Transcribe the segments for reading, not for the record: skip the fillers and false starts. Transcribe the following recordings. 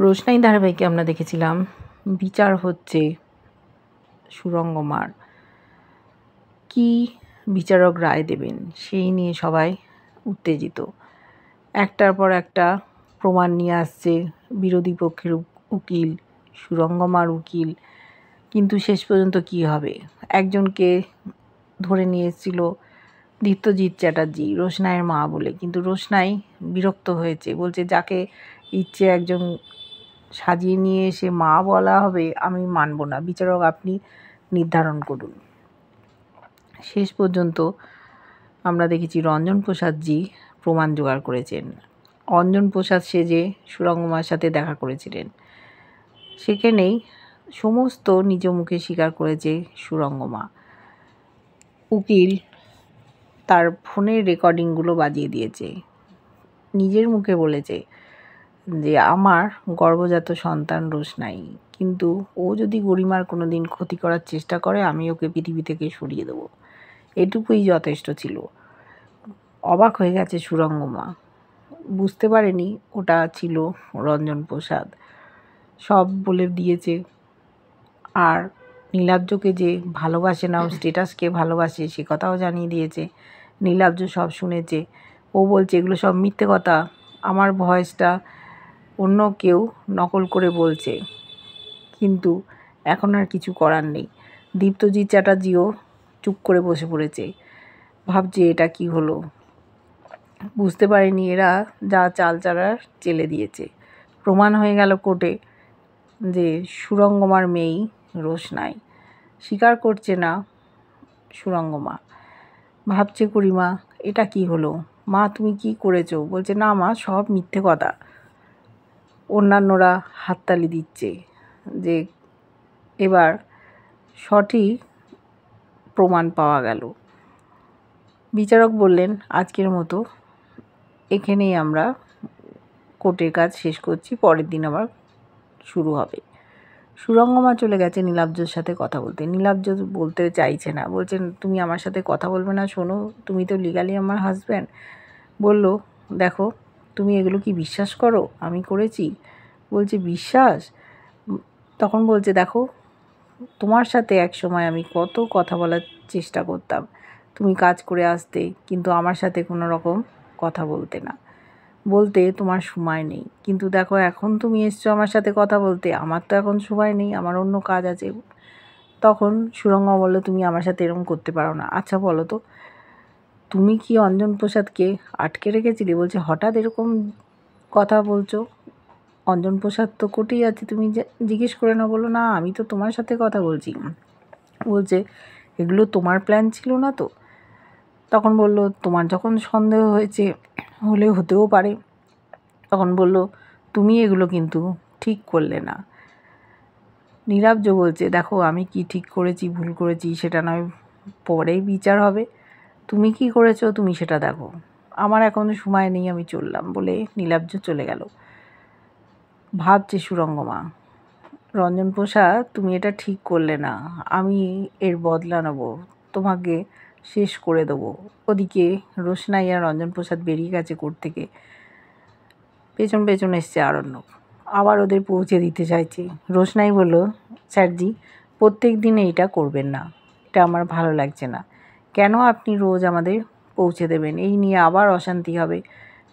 রোশনাই ধারাবাহিকে আমরা দেখেছিলাম বিচার হচ্ছে সুরঙ্গমার। কি বিচারক রায় দেবেন সেই নিয়ে সবাই উত্তেজিত। একটার পর একটা প্রমাণ নিয়ে আসছে বিরোধী পক্ষের উকিল, সুরঙ্গমার উকিল, কিন্তু শেষ পর্যন্ত কি হবে? একজনকে ধরে নিয়ে এসেছিল দীপ্তজিৎ চ্যাটার্জি, রোশনাইয়ের মা বলে, কিন্তু রোশনাই বিরক্ত হয়েছে, বলছে যাকে ইচ্ছে একজন সাজিয়ে নিয়ে এসে মা বলা হবে আমি মানব না, বিচারক আপনি নির্ধারণ করুন। শেষ পর্যন্ত আমরা দেখেছি রঞ্জন প্রসাদজি প্রমাণ জোগাড় করেছেন। অঞ্জন প্রসাদ সেজে সুরঙ্গমার সাথে দেখা করেছিলেন। সেখানেই সমস্ত নিজ মুখে স্বীকার করেছে সুরঙ্গমা। উকিল তার ফোনের রেকর্ডিংগুলো বাজিয়ে দিয়েছে, নিজের মুখে বলেছে যে আমার গর্ভজাত সন্তান রোশনাই, কিন্তু ও যদি গরিমার কোনো দিন ক্ষতি করার চেষ্টা করে আমি ওকে পৃথিবী থেকে সরিয়ে দেবো। এটুকুই যথেষ্ট ছিল। অবাক হয়ে গেছে সুরঙ্গমা, বুঝতে পারেনি ওটা ছিল রঞ্জন প্রসাদ। সব বলে দিয়েছে। আর নীলাব্জকে যে ভালোবাসে না, স্ট্যাটাসকে ভালোবাসে সে কথাও জানিয়ে দিয়েছে। নীলাব্জ সব শুনেছে। ও বলছে এগুলো সব মিথ্যে কথা, আমার ভয়েসটা অন্য কেউ নকল করে বলছে। কিন্তু এখন আর কিছু করার নেই। দীপ্তজিৎ চ্যাটার্জিও চুপ করে বসে পড়েছে, ভাবছে এটা কি হলো। বুঝতে পারেনি এরা যা চাল চালার চেলে দিয়েছে। প্রমাণ হয়ে গেল কোর্টে যে সুরঙ্গমার মেয়েই রোশনাই। স্বীকার করছে না সুরঙ্গমা। ভাবছে করিমা এটা কি হলো, মা তুমি কি করেছো? বলছে না মা, সব মিথ্যে কথা। অন্যান্যরা হাততালি দিচ্ছে যে এবার সঠিক প্রমাণ পাওয়া গেল। বিচারক বললেন আজকের মতো এখানেই আমরা কোর্টের কাজ শেষ করছি, পরের দিন আবার শুরু হবে। সুরঙ্গমা চলে গেছে নীলাব্জর সাথে কথা বলতে। নীলাব্জ বলতে চাইছে না, বলছেন তুমি আমার সাথে কথা বলবে না? শোনো, তুমি তো লিগালি আমার হাজব্যান্ড। বলল দেখো তুমি এগুলো কি বিশ্বাস করো আমি করেছি? বলছে বিশ্বাস? তখন বলছে দেখো তোমার সাথে এক সময় আমি কত কথা বলার চেষ্টা করতাম, তুমি কাজ করে আসতে, কিন্তু আমার সাথে কোনো রকম কথা বলতে না, বলতে তোমার সময় নেই। কিন্তু দেখো এখন তুমি এসছো আমার সাথে কথা বলতে, আমার তো এখন সময় নেই, আমার অন্য কাজ আছে। তখন সুরঙ্গা বলল তুমি আমার সাথে এরকম করতে পারো না। আচ্ছা বলো তো, তুমি কি অঞ্জন প্রসাদকে আটকে রেখেছিলে? বলছে হঠাৎ এরকম কথা বলছো, অঞ্জন প্রসাদ তো কোর্টেই আছে, তুমি জিজ্ঞেস করে না। বলো না আমি তো তোমার সাথে কথা বলছি। বলছে এগুলো তোমার প্ল্যান ছিল না তো? তখন বলল তোমার যখন সন্দেহ হয়েছে হলে হতেও পারে। তখন বলল তুমি এগুলো কিন্তু ঠিক করলে না। নীলাব্জ বলছে দেখো আমি কি ঠিক করেছি ভুল করেছি সেটা নয়, পরেই বিচার হবে, তুমি কি করেছো তুমি সেটা দেখো, আমার এখনো সময় নেই, আমি চললাম বলে নীলাব্জ চলে গেল। ভাবছে সুরঙ্গমা, রঞ্জন প্রসাদ তুমি এটা ঠিক করলে না, আমি এর বদলা নেব, তোমাকে শেষ করে দেবো। ওদিকে রোশনাই আর রঞ্জন প্রসাদ বেরিয়ে গেছে কোর্ট থেকে। পেছন পেছন এসছে আরণ্যক, আবার ওদের পৌঁছে দিতে চাইছে। রোশনাই বলল স্যারজি প্রত্যেক দিন এইটা করবেন না, এটা আমার ভালো লাগছে না। কেন আপনি রোজ আমাদের পৌঁছে দেবেন? এই নিয়ে আবার অশান্তি হবে।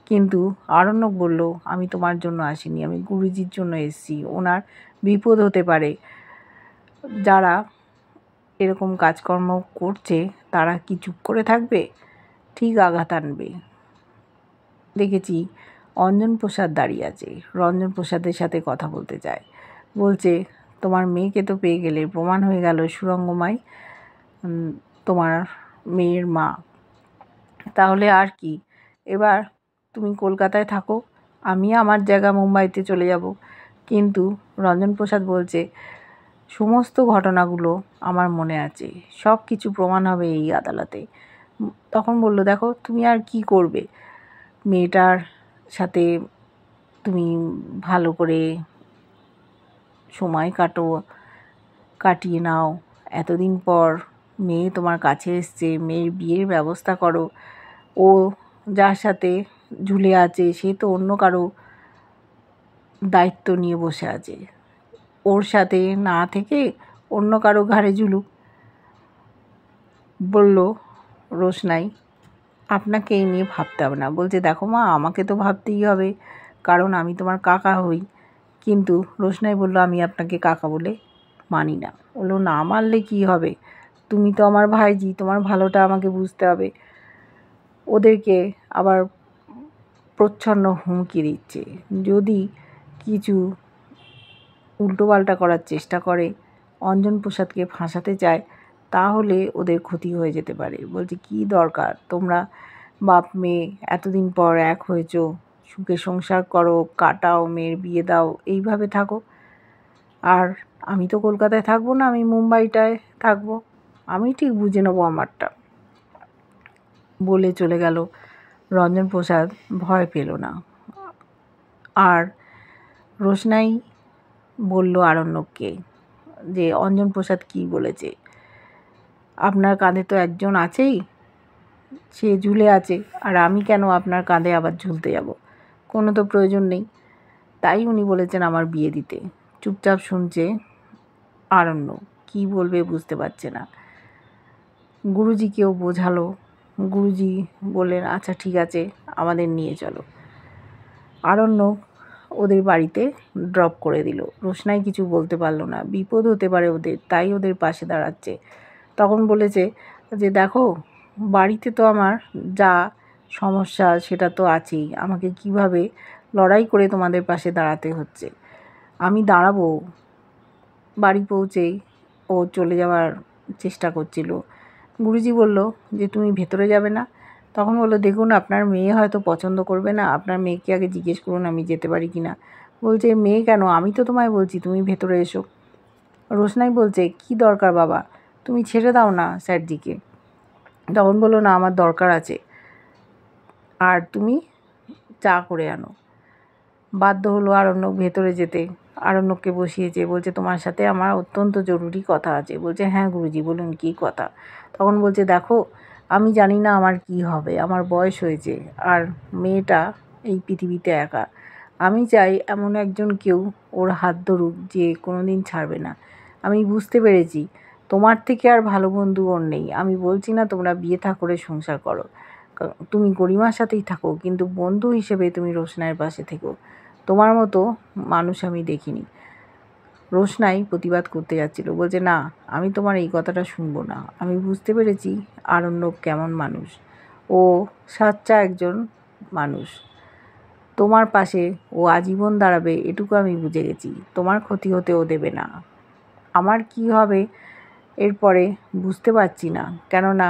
কিন্তু আরণ্যক বলল আমি তোমার জন্য আসিনি, আমি গুরুজির জন্য এসেছি, ওনার বিপদ হতে পারে। যারা এরকম কাজকর্ম করছে তারা কি চুপ করে থাকবে? ঠিক আঘাত আনবে। দেখেছি অঞ্জন প্রসাদ দাঁড়িয়ে আছে, রঞ্জন প্রসাদের সাথে কথা বলতে চায়। বলছে তোমার মেয়েকে তো পেয়ে গেলে, প্রমাণ হয়ে গেল সুরঙ্গমাই তোমার মেয়ের মা, তাহলে আর কি? এবার তুমি কলকাতায় থাকো, আমি আমার জায়গা মুম্বাইতে চলে যাব। কিন্তু রঞ্জন প্রসাদ বলছে সমস্ত ঘটনাগুলো আমার মনে আছে, সব কিছু প্রমাণ হবে এই আদালতে। তখন বলল দেখো তুমি আর কি করবে, মেয়েটার সাথে তুমি ভালো করে সময় কাটিয়ে নাও, এতদিন পর মেয়ে তোমার কাছে এসছে, মেয়ের বিয়ের ব্যবস্থা করো। ও যার সাথে ঝুলে আছে সে তো অন্য কারো দায়িত্ব নিয়ে বসে আছে, ওর সাথে না থেকে অন্য কারো ঘাড়ে ঝুলুক। বলল রোশনাই, আপনাকে এই নিয়ে ভাবতে হবে না। বলছে দেখো মা, আমাকে তো ভাবতেই হবে, কারণ আমি তোমার কাকা হই। কিন্তু রোশনাই বলল আমি আপনাকে কাকা বলে মানি না। বললো না মানলে কি হবে, তুমি তো আমার ভাইজি, তোমার ভালোটা আমাকে বুঝতে হবে। ওদেরকে আবার প্রচ্ছন্ন হুমকি দিচ্ছে, যদি কিছু উল্টোপাল্টা করার চেষ্টা করে, অঞ্জন প্রসাদকে ফাঁসাতে চায়, তাহলে ওদের ক্ষতি হয়ে যেতে পারে। বলছে কি দরকার, তোমরা বাপ মেয়ে এতদিন পর এক হয়েছো, সুখে সংসার করো, কাটাও, মেয়ের বিয়ে দাও, এইভাবে থাকো। আর আমি তো কলকাতায় থাকবো না, আমি মুম্বাইটায় থাকবো, আমি ঠিক বুঝে নেবো আমারটা। বলে চলে গেল। রঞ্জন প্রসাদ ভয় পেল না। আর রোশনাই বলল আরণ্যককে যে অঞ্জন প্রসাদ কী বলেছে, আপনার কাঁধে তো একজন আছেই, সে ঝুলে আছে, আর আমি কেন আপনার কাঁধে আবার ঝুলতে যাব, কোনো তো প্রয়োজন নেই। তাই উনি বলেছেন আমার বিয়ে দিতে। চুপচাপ শুনছে আরণ্য, কী বলবে বুঝতে পারছে না। গুরুজিকেও বোঝালো। গুরুজি বললেন আচ্ছা ঠিক আছে, আমাদের নিয়ে চলো। আরণ্যক ওদের বাড়িতে ড্রপ করে দিল। রোশনাই কিছু বলতে পারলো না, বিপদ হতে পারে ওদের, তাই ওদের পাশে দাঁড়াচ্ছে। তখন বলেছে যে দেখো, বাড়িতে তো আমার যা সমস্যা সেটা তো আছেই, আমাকে কিভাবে লড়াই করে তোমাদের পাশে দাঁড়াতে হচ্ছে। আমি দাঁড়াবো। বাড়ি পৌঁছেই ও চলে যাওয়ার চেষ্টা করছিল। গুরুজি বলল যে তুমি ভেতরে যাবে না। তখন বললো দেখুন, আপনার মেয়ে হয়তো পছন্দ করবে না, আপনার মেয়েকে আগে জিজ্ঞেস করুন আমি যেতে পারি কি না। বলছে মেয়ে কেন, আমি তো তোমায় বলছি তুমি ভেতরে এসো। রোশনাই বলছে কি দরকার বাবা, তুমি ছেড়ে দাও না স্যারজিকে। তখন বললো না আমার দরকার আছে, আর তুমি চা করে আনো। বাধ্য হলো আরণ্যক ভেতরে যেতে। আরণ্যককে বসিয়েছে, বলছে তোমার সাথে আমার অত্যন্ত জরুরি কথা আছে। বলছে হ্যাঁ গুরুজি বলুন কী কথা। তখন বলছে দেখো, আমি জানি না আমার কি হবে, আমার বয়স হয়েছে, আর মেয়েটা এই পৃথিবীতে একা। আমি চাই এমন একজন কেউ ওর হাত ধরুক যে কোনো দিন ছাড়বে না। আমি বুঝতে পেরেছি তোমার থেকে আর ভালো বন্ধু ওর নেই। আমি বলছি না তোমরা বিয়ে থা করে সংসার করো, তুমি গরিমার সাথেই থাকো, কিন্তু বন্ধু হিসেবে তুমি রোশনাইয়ের পাশে থেকো। তোমার মতো মানুষ আমি দেখিনি। রোশনাই প্রতিবাদ করতে যাচ্ছিল, বলছে না আমি তোমার এই কথাটা শুনবো না। আমি বুঝতে পেরেছি আরণ্যক কেমন মানুষ, ও সাচ্চা একজন মানুষ। তোমার পাশে ও আজীবন দাঁড়াবে এটুকু আমি বুঝে গেছি। তোমার ক্ষতি হতে ও দেবে না। আমার কি হবে এরপরে বুঝতে পারছি না, কেননা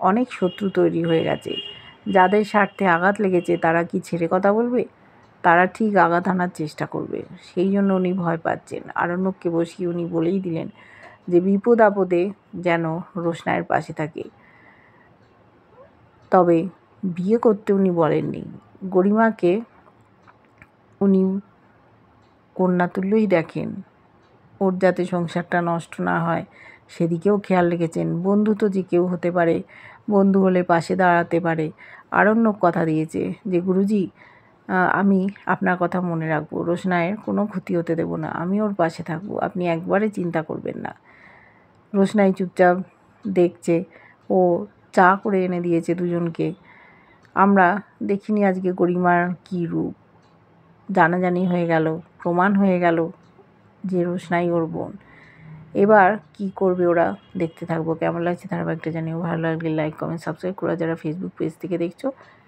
অনেক শত্রু তৈরি হয়ে গেছে। যাদের স্বার্থে আঘাত লেগেছে তারা কি ছেড়ে কথা বলবে? তারা ঠিক আঘাত আনার চেষ্টা করবে। সেই জন্য উনি ভয় পাচ্ছেন। আরণ্যককে বসিয়ে উনি বলেই দিলেন যে বিপদ আপদে যেন রোশনাইয়ের পাশে থাকে। তবে বিয়ে করতে উনি বলেননি। গরিমাকে উনি কন্যাতুল্যই দেখেন, ওর যাতে সংসারটা নষ্ট না হয় সেদিকেও খেয়াল রেখেছেন। বন্ধু তো যে কেউ হতে পারে, বন্ধু হলে পাশে দাঁড়াতে পারে। আরণ্যক কথা দিয়েছে যে গুরুজি আমি আপনার কথা মনে রাখবো, রোশনাইয়ের কোনো ক্ষতি হতে দেব না, আমি ওর পাশে থাকবো, আপনি একবারে চিন্তা করবেন না। রোশনাই চুপচাপ দেখছে। ও চা করে এনে দিয়েছে দুজনকে। আমরা দেখিনি আজকে গরিমার কী রূপ, জানাজানি হয়ে গেল, প্রমাণ হয়ে গেল যে রোশনাই ওর বোন। এবার কি করবে ওরা, দেখতে থাকবো। কেমন লাগছে ধারাবাহিকটা জানিও। ভালো লাগলে লাইক কমেন্ট সাবস্ক্রাইব করে, যারা ফেসবুক পেজ থেকে দেখছো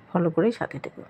ফলো করে সাথে থেকো।